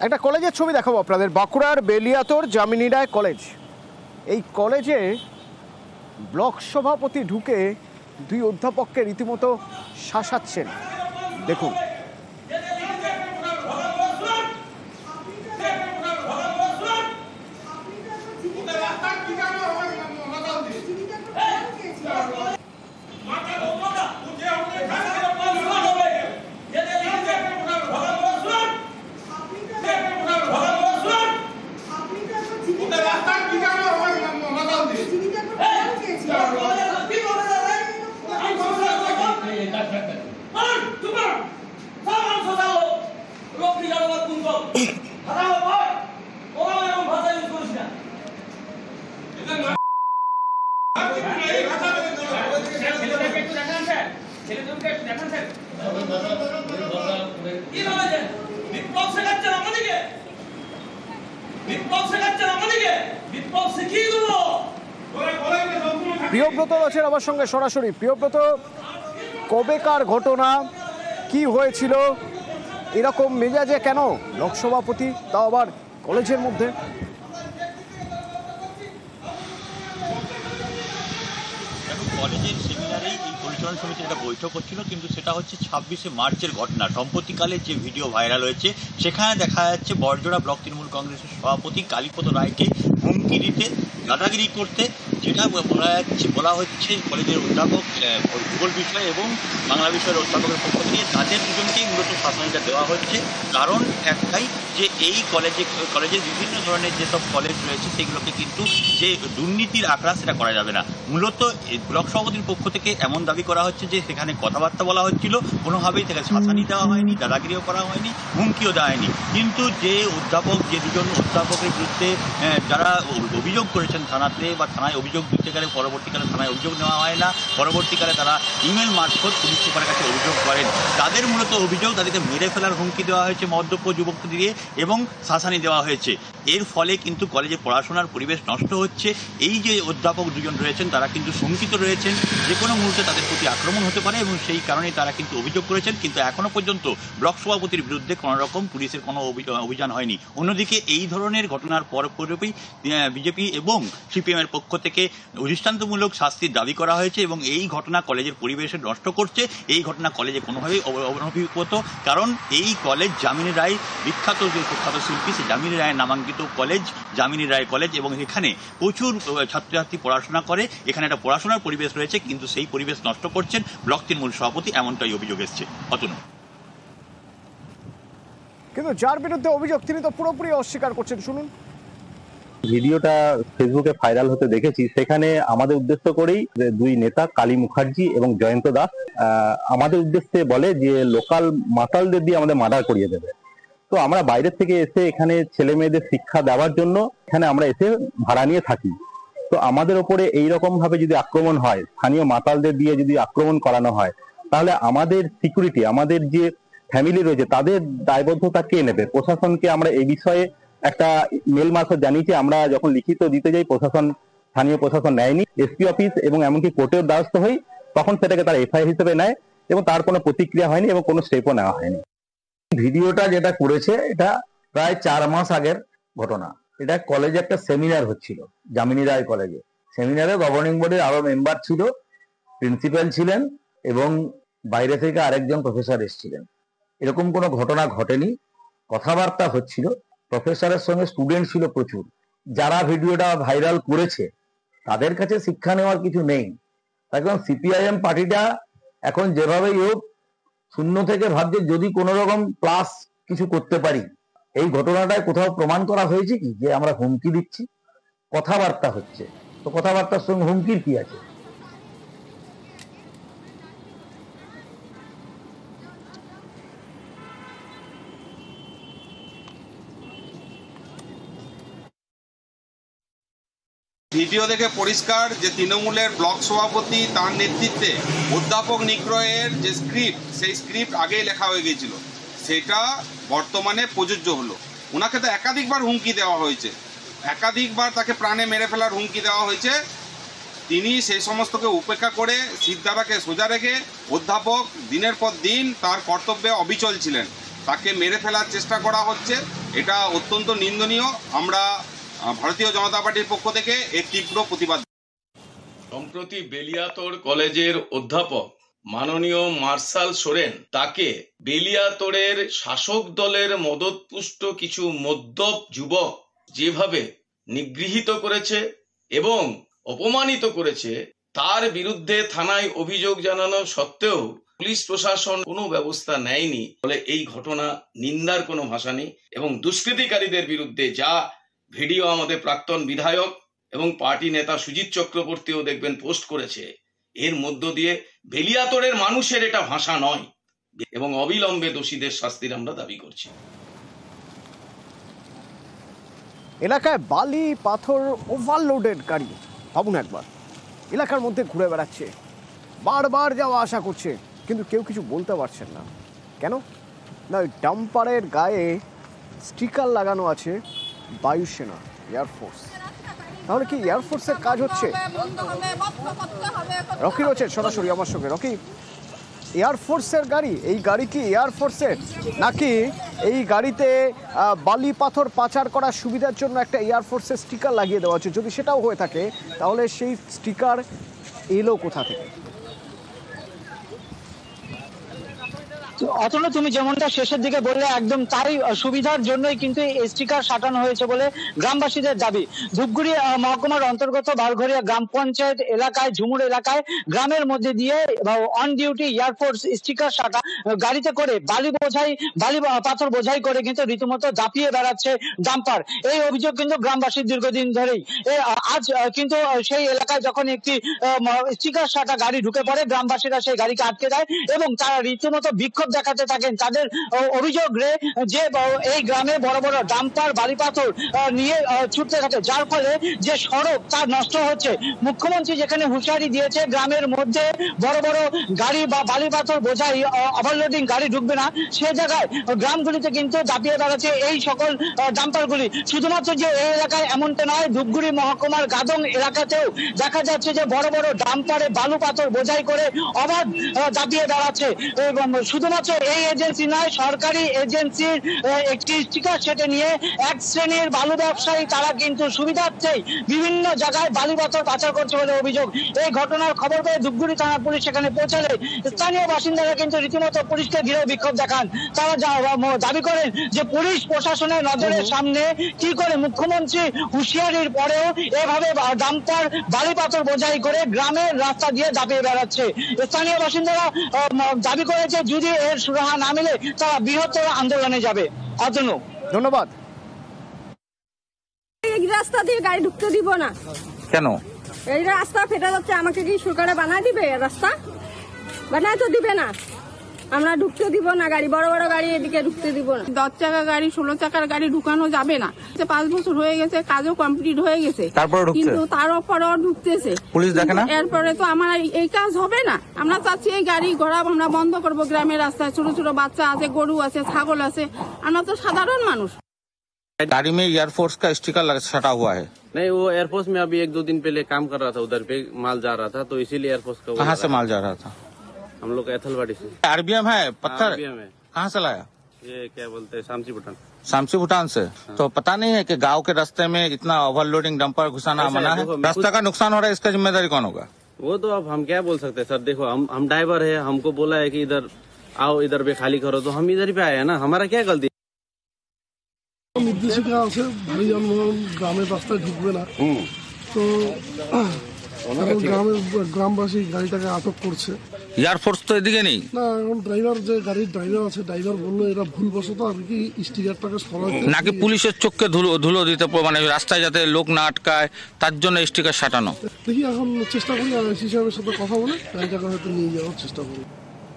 একটা কলেজের ছবি দেখাবো আপনাদের, বাঁকুড়ার বেলিয়াতোর যামিনী রায় কলেজ। এই কলেজে ব্লক সভাপতি ঢুকে দুই অধ্যাপককে রীতিমতো শাসাচ্ছেন, দেখুন। প্রিয়ব্রত আছেন আমার সঙ্গে সরাসরি। প্রিয়ব্রত, কবেকার ঘটনা, কি হয়েছিল, এরকম মেজাজে কেন লোকসভাপতি, তাও আবার কলেজের মধ্যে? কলেজের সেমিনারেই এই পরিচালনা সমিতির একটা বৈঠক হচ্ছিল, কিন্তু সেটা হচ্ছে 26শে মার্চের ঘটনা। সম্প্রতিকালে যে ভিডিও ভাইরাল হয়েছে সেখানে দেখা যাচ্ছে বড়জোড়া ব্লক তৃণমূল কংগ্রেসের সভাপতি কালীপদ রায়কে হুমকি দিতে, দাদাগিরি করতে, যেটা বলা হচ্ছে কলেজের অধ্যাপক ভূগোল বিষয় এবং বাংলা বিষয়ের অধ্যাপকের পক্ষ থেকে তাদের দুজনকেই মূলত শাসনটা দেওয়া হচ্ছে। কারণ একটাই, যে এই কলেজের বিভিন্ন ধরনের যেসব কলেজ রয়েছে সেগুলোকে কিন্তু যে দুর্নীতির আঁকড়া সেটা করা যাবে না। মূলত ব্লক সভাপতির পক্ষ থেকে এমন দাবি করা হচ্ছে যে সেখানে কথাবার্তা বলা হচ্ছিল, কোনোভাবেই তাকে শাসানি দেওয়া হয়নি, দাদাগিরিও করা হয়নি, হুমকিও দেওয়া হয়নি। কিন্তু যে দুজন অধ্যাপকের বিরুদ্ধে যারা অভিযোগ করেছেন থানাতে বা থানায় অভিযোগ দিতে গেলে পরবর্তীকালে থানায় অভিযোগ নেওয়া হয় না, পরবর্তীকালে তারা ইমেল মারফত পুলিশ সুপারের কাছে অভিযোগ করেন, তাদের মূলত অভিযোগ তাদেরকে মেরে ফেলার হুমকি দেওয়া হয়েছে মদ্যপ যুবকদের দিয়ে এবং শাসানি দেওয়া হয়েছে। এর ফলে কিন্তু কলেজে পড়াশোনার পরিবেশ নষ্ট হচ্ছে। এই যে অধ্যাপক দুজন রয়েছেন তারা কিন্তু শঙ্কিত রয়েছেন, যে কোনো মুহূর্তে তাদের প্রতি আক্রমণ হতে পারে এবং সেই কারণেই তারা কিন্তু অভিযোগ করেছেন। কিন্তু এখনও পর্যন্ত ব্লক সভাপতির বিরুদ্ধে কোনো রকম পুলিশের কোনো অভিযান হয়নি। অন্যদিকে এই ধরনের ঘটনার পরপরই বিজেপি এবং সিপিএমের পক্ষ থেকে দৃষ্টান্তমূলক শাস্তির দাবি করা হয়েছে এবং এই ঘটনা কলেজের পরিবেশে নষ্ট করছে। এই ঘটনা কলেজে কোনোভাবেই অনভিজ্ঞত, কারণ এই কলেজ যামিনী রায়, বিখ্যাত যে প্রখ্যাত শিল্পী, সে যামিনী রায়ের নামাঙ্কিত কলেজ যামিনী রায় কলেজ, এবং এখানে প্রচুর ছাত্রছাত্রী পড়াশোনা করে। এখানে একটা পড়াশোনার পরিবেশ রয়েছে, কিন্তু সেই পরিবেশ নষ্ট করছেন ব্লক তৃণমূল সভাপতি, এমনটাই অভিযোগ এসছে। অতনু, কিন্তু যার বিরুদ্ধে অভিযোগ তিনি তো পুরোপুরি অস্বীকার করছেন, শুনুন। ভিডিওটা ফেসবুকে ভাইরাল হতে দেখেছি, সেখানে আমাদের উদ্দেশ্য করেই দুই নেতা কালী মুখার্জি এবং জয়ন্ত দাস আমাদের উদ্দেশ্যে বলে যে লোকাল মাতালদের দিয়ে আমাদের মার্ডার করিয়ে দেবে। তো আমরা বাইরে থেকে এসে এখানে ছেলে মেয়েদের শিক্ষা দেওয়ার জন্য এখানে আমরা এসে ভাড়া নিয়ে থাকি। তো আমাদের ওপরে এইরকম ভাবে যদি আক্রমণ হয়, স্থানীয় মাতালদের দিয়ে যদি আক্রমণ করানো হয়, তাহলে আমাদের সিকিউরিটি, আমাদের যে ফ্যামিলি রয়েছে তাদের দায়বদ্ধতা কে নেবে? প্রশাসনকে আমরা এই বিষয়ে একটা মেল মারফত জানিয়েছি। আমরা যখন লিখিত দিতে যাই, স্থানীয় প্রশাসন নেয়নি। এসপি অফিস এবং এমনকি কোর্টের দ্বারস্থ হই, তখন সেটাকে তারা এফআইআর হিসেবে নেয় এবং তার কোনো প্রতিক্রিয়া হয়নি এবং কোনো স্টেপও নেওয়া হয়নি। ভিডিওটা যেটা করেছে এটা প্রায় 4 মাস আগের ঘটনা। এটা কলেজে একটা সেমিনার হচ্ছিল, যামিনী রায় কলেজে। সেমিনারে গভর্নিং বোর্ডের আরো মেম্বার ছিল, প্রিন্সিপাল ছিলেন এবং বাইরে থেকে আরেকজন প্রফেসর এসেছিলেন। এরকম কোনো ঘটনা ঘটেনি, কথাবার্তা হচ্ছিল। প্রফেসরের সঙ্গে স্টুডেন্ট ছিল প্রচুর। যারা ভিডিওটা ভাইরাল করেছে তাদের কাছে শিক্ষা নেওয়ার কিছু নেই। এখন সিপিআইএম পার্টিটা এখন যেভাবেই হোক শূন্য থেকে ভাবছে যদি কোনো রকম প্লাস কিছু করতে পারি। এই ঘটনাটায় কোথাও প্রমাণ করা হয়েছে কি যে আমরা হুমকি দিচ্ছি? কথাবার্তা হচ্ছে, তো কথাবার্তার সঙ্গে হুমকির কি আছে? ভিডিও দেখে পরিষ্কার যে তৃণমূলের ব্লক সভাপতি তার নেতৃত্বে অধ্যাপক নিগ্রহের যে স্ক্রিপ্ট, সেই স্ক্রিপ্ট আগেই লেখা হয়ে গিয়েছিল, সেটা বর্তমানে প্রযোজ্য হলো। ওনাকে তো একাধিকবার হুমকি দেওয়া হয়েছে, একাধিকবার তাকে প্রাণে মেরে ফেলার হুমকি দেওয়া হয়েছে। তিনি সেই সমস্তকে উপেক্ষা করে সিদ্ধারাকে সোজা রেখে অধ্যাপক দিনের পর দিন তার কর্তব্যে অবিচল ছিলেন। তাকে মেরে ফেলার চেষ্টা করা হচ্ছে এটা অত্যন্ত নিন্দনীয়। আমরা ভারতীয় জনতা পার্টির পক্ষ থেকে এর তীব্র প্রতিবাদ। সম্প্রতি বেলিয়াতোড় কলেজের অধ্যাপক মাননীয় মার্শাল সোরেন তাকে বেলিয়াতোড়ের শাসক দলের মদতপুষ্ট কিছু মদ্যপ যুবক যেভাবে নিগৃহীত করেছে এবং অপমানিত করেছে, তার বিরুদ্ধে থানায় অভিযোগ জানানো সত্ত্বেও পুলিশ প্রশাসন কোনো ব্যবস্থা নেয়নি। ফলে এই ঘটনা নিন্দার কোনো ভাষা নেই এবং দুষ্কৃতিকারীদের বিরুদ্ধে যা ভিডিও আমাদের প্রাক্তন বিধায়ক এবং পার্টি নেতা সুজিত চক্রবর্তীও দেখবেন পোস্ট করেছে, এর মধ্য দিয়ে বেলিয়াতোড়ের মানুষের এটা ভাষা নয় এবং অবিলম্বে দোষীদের শাস্তির আমরা দাবি করছি। এলাকায় বালি পাথর ওভারলোডেড গাড়ি, ভাবুন একবার, এলাকার মধ্যে ঘুরে বেড়াচ্ছে, বারবার যাওয়া আসা করছে, কিন্তু কেউ কিছু বলতে পারছেন না। কেন না, ওই ডাম্পারের গায়ে স্টিকার লাগানো আছে বায়ুসেনা, এয়ারফোর্স। তাহলে কি এয়ারফোর্সের কাজ হচ্ছে? রকি রয়েছে সরাসরি আমার সঙ্গে। রকি, এয়ারফোর্সের গাড়ি, এই গাড়ি কি এয়ারফোর্সের, নাকি এই গাড়িতে বালি পাথর পাচার করার সুবিধার জন্য একটা এয়ারফোর্সের স্টিকার লাগিয়ে দেওয়া হচ্ছে? যদি সেটাও হয়ে থাকে তাহলে সেই স্টিকার এলো কোথা থেকে? অতনু, তুমি যেমনটা শেষের দিকে বললে একদম তাই সুবিধার জন্যই কিন্তু এই স্টিকার সাটানো হয়েছে বলে গ্রামবাসীদের দাবি। ধূপগুড়ি মহকুমার অন্তর্গত বারঘরিয়া গ্রাম পঞ্চায়েত এলাকায়, ঝুমুর এলাকায় গ্রামের মধ্যে দিয়ে অন ডিউটি এয়ারফোর্স স্টিকার সাটা গাড়িতে করে বালি পাথর বোঝাই করে কিন্তু রীতিমতো দাপিয়ে বেড়াচ্ছে ডাম্পার। এই অভিযোগ কিন্তু গ্রামবাসীর দীর্ঘদিন ধরেই। আজ কিন্তু সেই এলাকায় যখন একটি স্টিকার সাটা গাড়ি ঢুকে পড়ে, গ্রামবাসীরা সেই গাড়িকে আটকে দেয় এবং তারা রীতিমতো বিক্ষোভ দেখাতে থাকেন। তাদের অভিযোগ যে এই গ্রামে বড় বড় ডাম্পার বালি পাথর নিয়ে ছুটতে থাকে, যার ফলে যে সড়ক তা নষ্ট হচ্ছে। মুখ্যমন্ত্রী যেখানে হুঁশিয়ারি দিয়েছে গ্রামের মধ্যে বড় বড় গাড়ি বা বালি পাথর বোঝাই ওভারলোডিং গাড়ি ঢুকবে না, সে জায়গায় গ্রামগুলিতে কিন্তু দাপিয়ে বেড়াচ্ছে এই সকল ডাম্পারগুলি। শুধুমাত্র যে এই এলাকায় এমনটা নয়, ধূপগুড়ি মহকুমার গাদং এলাকাতেও দেখা যাচ্ছে যে বড় বড় ডাম্পারে বালু পাথর বোঝাই করে অবাধ দাপিয়ে বেড়াচ্ছে। শুধুমাত্র এই এজেন্সি নয়, সরকারি এজেন্সির একটি স্টিকার সেটে নিয়ে এক শ্রেণীর বালু ব্যবসায়ী তারা কিন্তু সুবিধার্থেই বিভিন্ন জায়গায় বালি পাথর পাচার করছে বলে অভিযোগ। এই ঘটনার খবর পেয়ে ধূপগুড়ি থানার পুলিশ সেখানে পৌঁছালে স্থানীয় বাসিন্দারা কিন্তু রীতিমতো পুলিশকে ঘিরে বিক্ষোভ দেখান। তারা দাবি করেন যে পুলিশ প্রশাসনের নজরের সামনে কি করে মুখ্যমন্ত্রী হুঁশিয়ারির পরেও এভাবে ডাম্পার বালি পাথর বোঝাই করে গ্রামের রাস্তা দিয়ে দাপিয়ে বেড়াচ্ছে। স্থানীয় বাসিন্দারা দাবি করেছে যদি এর সুরাহা না মিলে তারা বৃহত্তর আন্দোলনে যাবে। অতনু, ধন্যবাদ। এই রাস্তা দিয়ে গাড়ি ঢুকতে দিব না। কেন? এই রাস্তা ফেটে যাচ্ছে, আমাকে কি সরকারে বানায় দিবে? রাস্তা বানায় তো দিবে না, আমরা ঢুকতে দিব না গাড়ি, বড় বড় গাড়ি এদিকে ঢুকতে দিব না। 10 চাকা গাড়ি 16 চাকার গাড়ি ঢুকানো যাবে না। 5 বছর হয়ে গেছে, কাজও কমপ্লিট হয়ে গেছে, কিন্তু তারপরেও ঢুকতেছে। পুলিশ দেখে না, এরপরে তো আমার এই কাজ হবে না। আমরা চাচ্ছি এই গাড়ি ঘোড়া আমরা বন্ধ করবো। গ্রামের রাস্তায় ছোট ছোট বাচ্চা আছে, গরু আছে, ছাগল আছে, আমরা তো সাধারণ মানুষ। गाड़ी में एयरफोर्स का स्टिकर सटा हुआ है। नहीं, वो एयरफोर्स में अभी 1-2 दिन पहले काम कर रहा था, उधर पे माल जा रहा था, तो इसीलिए एयरफोर्स का। कहाँ से माल जा रहा था? हम लोग एथलवाड़ी से। आरबीएम है पत्थर? आरबीएम है। कहाँ से लाया? ये क्या बोलते हैं, शामसी भूटान। शामसी भूटान से। तो पता नहीं है कि गांव के रास्ते में इतना ओवरलोडिंग डंपर घुसाना मना है? रास्ता का नुकसान हो रहा है, इसका जिम्मेदारी कौन होगा? वो तो अब हम क्या बोल सकते हैं सर। देखो, हम ड्राइवर है, हमको बोला है कि इधर आओ, इधर पे खाली करो, तो हम इधर पे आए हैं ना, हमारा क्या गलती? নির্দেশিকা আছে ভারী যানবাহন গ্রামের রাস্তায় ঢুকবে না, তো গ্রামবাসী গাড়িটাকে আটক করছে। এয়ারফোর্স তো এদিকে নেই না, এখন ড্রাইভার, যে গাড়ির ড্রাইভার আছে, ড্রাইভার বললো এটা ভুলবশত আর কি স্টিকারটাকে সরাতে। নাকি পুলিশের চোখকে ধুলো দিতে, মানে রাস্তায় যাতে লোক না আটকায় তার জন্য স্টিকার সাটানো। দেখি এখন চেষ্টা করি, আইসি সাহেবের সাথে কথা বলে গাড়িটাকে হয়তো নিয়ে যাওয়ার চেষ্টা করি।